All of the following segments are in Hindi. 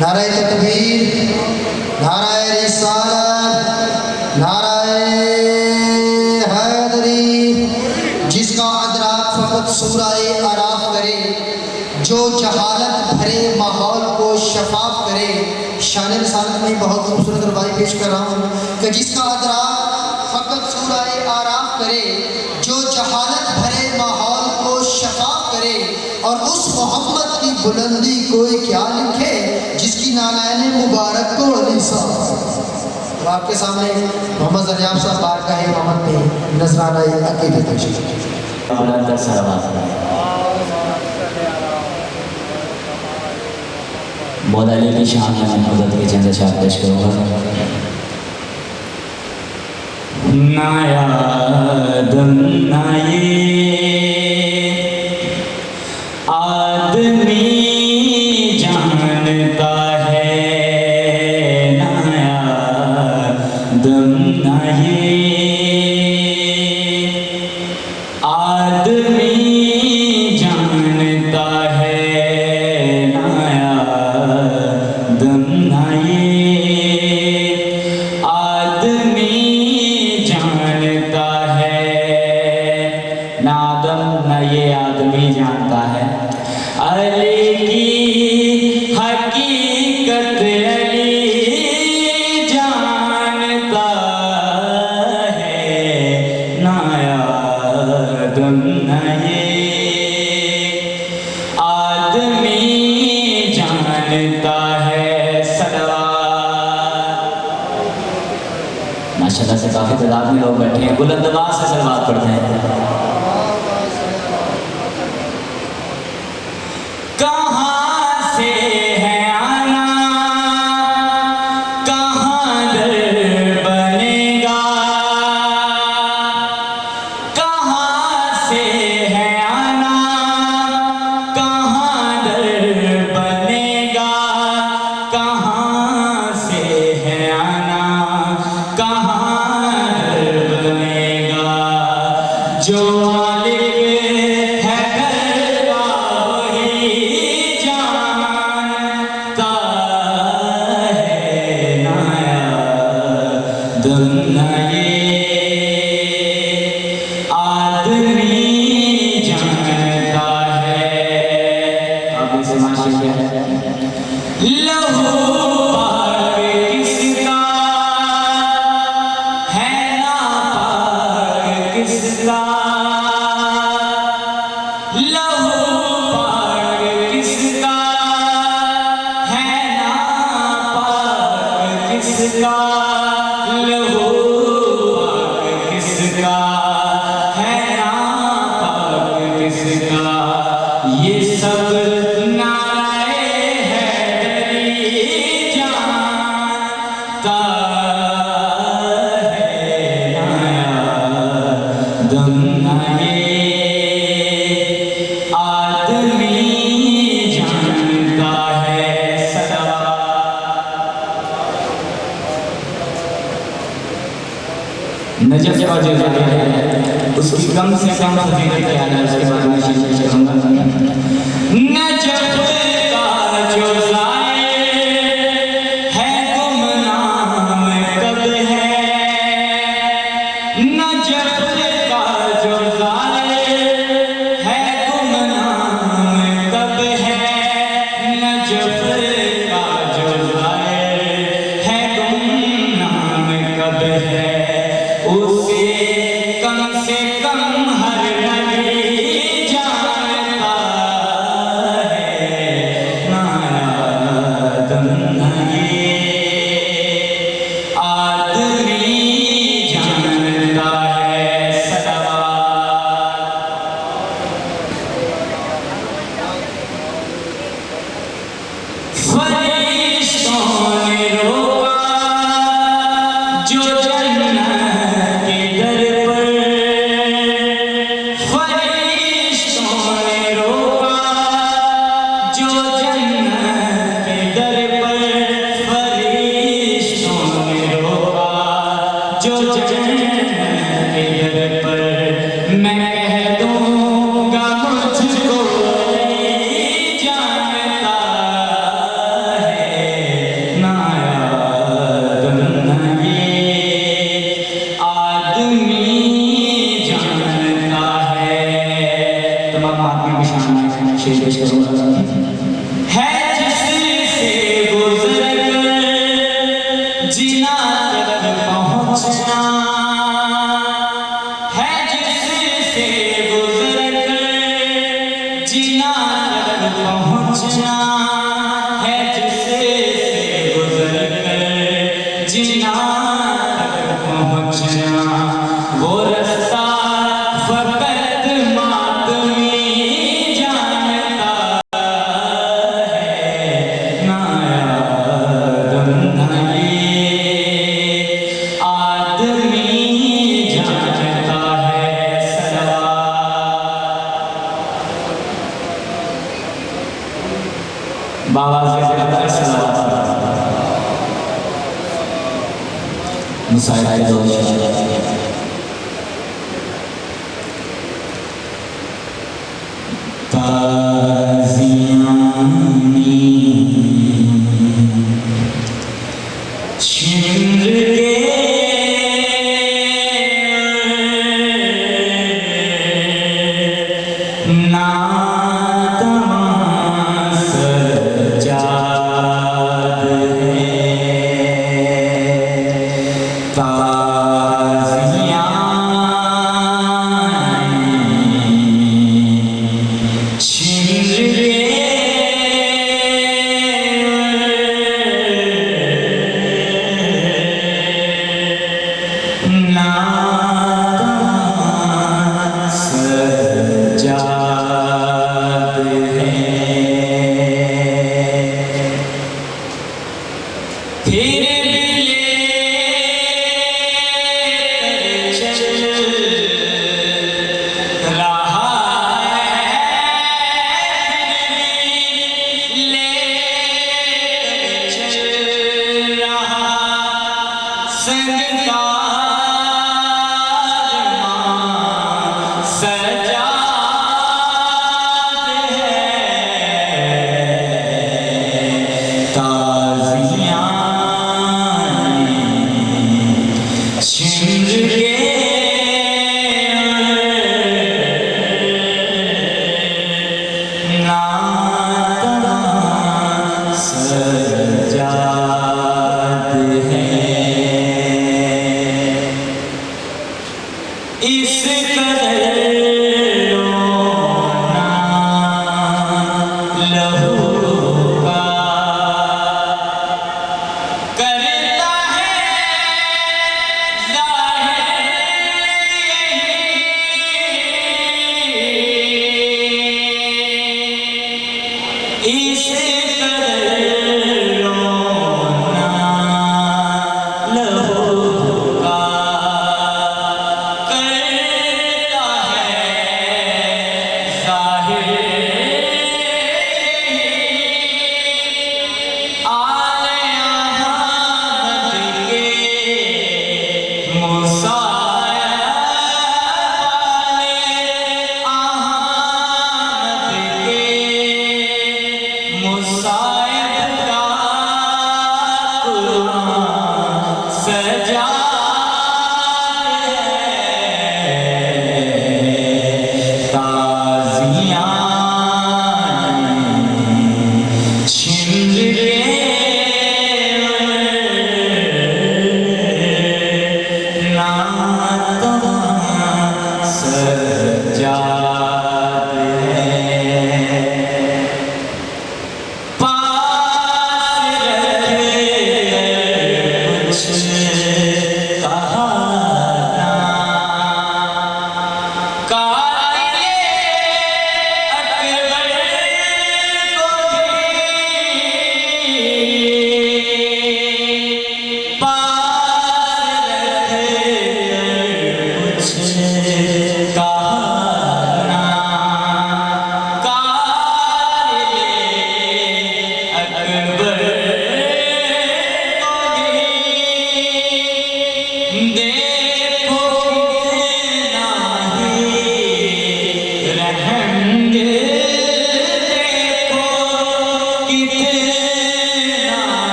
नारे तकबीर, नारे रिसालत, नारे हैदरी। जिसका अदराक फ़कत सूरह आराफ करे, जो जहालत भरे माहौल को शफाफ करे। शान रिसालत में बहुत खूबसूरत रवाई पेश कर रहा हूँ कि जिसका अदराक फ़कत सूरह आराफ करे, जो जहालत भरे माहौल को शफाफ करे। और उस मोहम्मद की बुलंदी कोई क्या लिखे, जिसकी नानायन मुबारक को अली साहब। तो आपके सामने मोहम्मद ज़रियाब साहब बारगाह मोहम्मद में नजराना अकीदत पेश मौला अली की शान में मोहब्बत के चंद अशआर पेश करूँगा। नायादम नाये आदमी जानता है, नायादम नाये आदमी जानता है, नायादम नाये आदमी जानता है, नादम न ये आदमी जानता है। अली की हकीकत अली जानता है, नायादम न ये आदमी जानता है। माशाल्लाह से काफ़ी तादाद में लोग बैठे हैं, बुलंद आवाज़ से सलवात पढ़ते हैं। कहाँ से है आना, कहाँ दर बनेगा, कहाँ से है आना, कहाँ दर बनेगा, कहाँ से है आना, कहाँ दर बनेगा। जो मालिक है घर का वही जानता है, नायादम न ये आदमी जानता है। अब इसे माशा क्या है, लहू पाक किसका है, नापाक किसका, लहू पाक किसका है, नापाक किसका, लहू पाक किसका है, नापाक किसका। ये सब नारे हैदरी जानता है, नायादम न ये आदमी जानता है। नजफ जब जो जाता है उसकी कम से कम फजीलत क्या है, उसके बाद में शेष करूँगा। नजफ का जो ज़ाहिर है गुमनाम कब है, नजफ का जो ज़ाहिर है गुमनाम कब है, नजफ का जो ज़ाहिर है गुमनाम कब है। उसे कम से कम हर नबी जानता अपनी निशान शेर पेश करूंगा। है जिससे गुजर कर जीना तक पहुंचना, है जिससे गुजर कर जीना तक पहुंचना, है जिससे गुजर कर जीना तक पहुंचना, वो रास्ता फकत मातमी जानता है, ना आदम ना ये आदमी जानता है। सलावत बाबा से सलावत मुसाइरा दो ताज़ियानी छिंद के नातमां सजाद है, फिर इस कदर रोना लहू का करता है ज़ाहिर, इस कदर रोना लहू का करता है ज़ाहिर। आले अहमद के मुसायब वाले, अहमद के मुसायब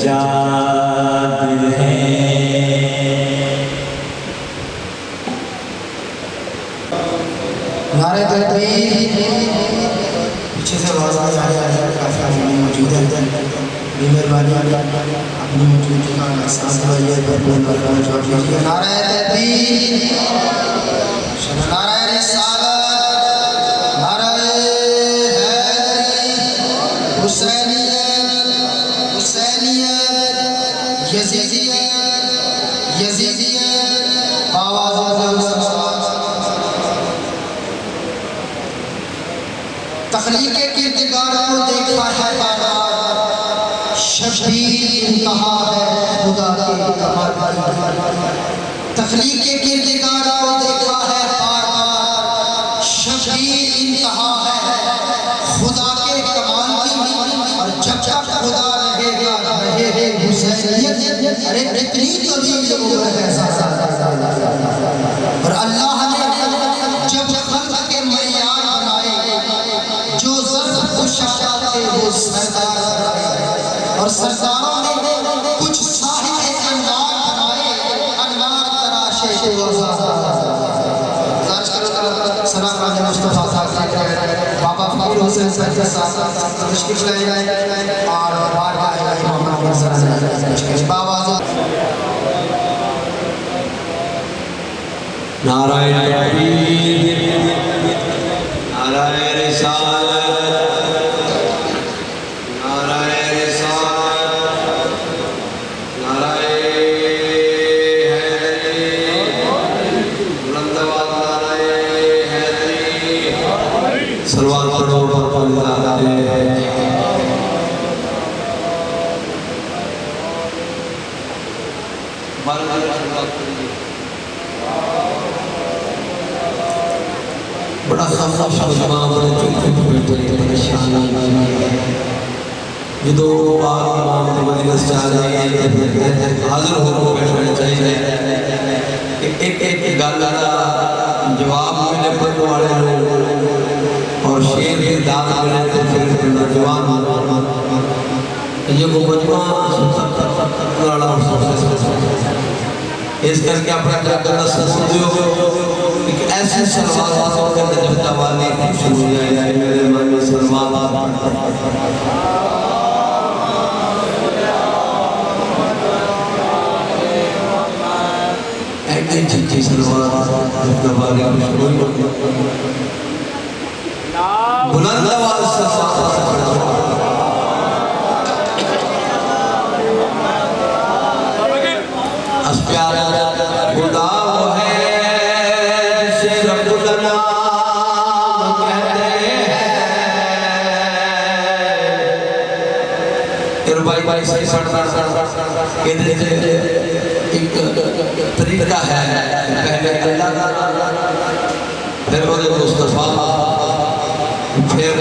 सज्जाद हैं। नारे तकबीर। पीछे से आवाज़ आ रही है, काफ़ी मौजूद है। मेहरबानी अपनी मौजूदगी का एहसास दिलाइए, जोड़ लीजिए। नारे तकबीर, नारे रिसालत, नारे हैदरी, हुसैनियत, हुसैनियत, यजीदियत, यजीदियत, आवाज़ तख्लीक के किरदार को देखा है बार-बार, शबीर इंतहा है खुदा के कमाल की। तख्लीक के किरदार को देखा है बार-बार, शबीर इंतहा है खुदा के कमाल की। और जब तक खुदा रहेगा रहे हुसैनियत। अरे इतनी तवील उम्र है और अल्लाह ने जब खल्क के मयार बनाए, जो ज़र्फ़ थे वो सरदार और सरदारों ने कुछ साहिब अनवार बनाए, अनवार तराशे दर्ज करो सना खान मुस्तफ़ा साहब बाबा फकीर हुसैन साहब तशरीफ लाए और बारगाह इमाम मोहम्मद सल्लल्लाहु अलैहि वसल्लम बाबा नारायण तकबीर, नारायण रिसालत, नारायण रिसालत, नारायण हैदरी, बुलंदवाद नारायण हैदरी, सलवार पढ़ो बड़ा खामोश मुसलमान बड़े चुप बैठे परेशानी जो बार इमाम के मजलिस से आ जाए हाजिर हो बैठना चाहिए। एक गल का जवाब मिले पढ़ने वाले लोग और शेर की दाद मिले तो फिर जवान ये वो मजमा इस करके अपना करना संस्कृतियों एक ऐसी सलवार के अंदर जब तवाली शुरू हो जाए मेरे मन में सलवार एक अच्छी सलवार तवाली शुरू हो बुलंद आवाज से खुदा वो है जिसे रब्बुल नाम कहते हैं। भाई सही एक तरीका है, पहले अल्लाह फिर मुस्तफा फिर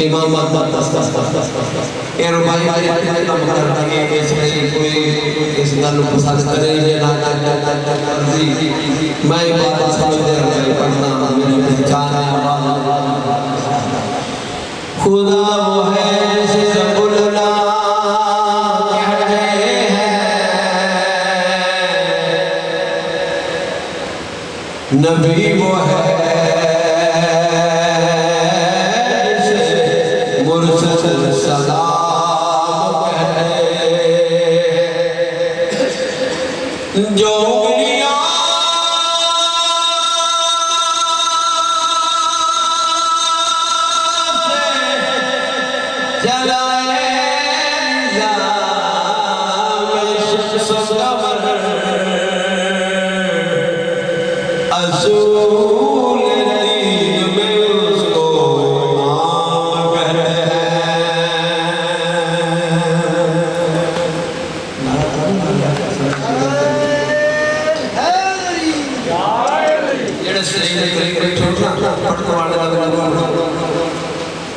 इमाम कोई इस गल पसंद करे ना मैं बात पढ़ना मेरी पहचान है। खुदा वो है जिसे रब्बुल नाम कहते हैं, नबी वो है जो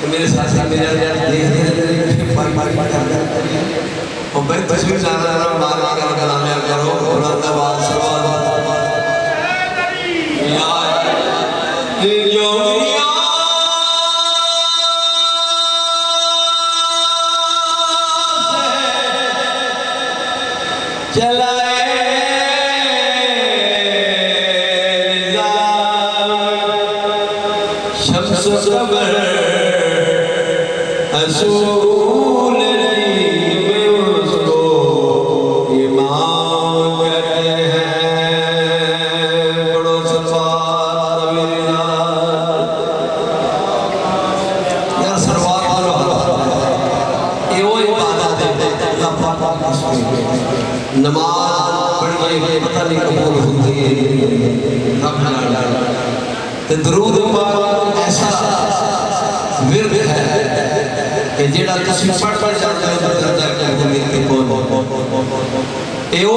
मेरे साथ मेरा और मैं तस्वीर जाना मार का कलाम करो बुलंद आवाज से बड़ा पाक इसमें नमाज पढ़िए पता नहीं कबूल होती है रब नाल ते दरूद पाक ऐसा विरद है कि जेड़ा तुसी पढ़ जाते हो तो दर्जा कबूलियत कोल ए ओ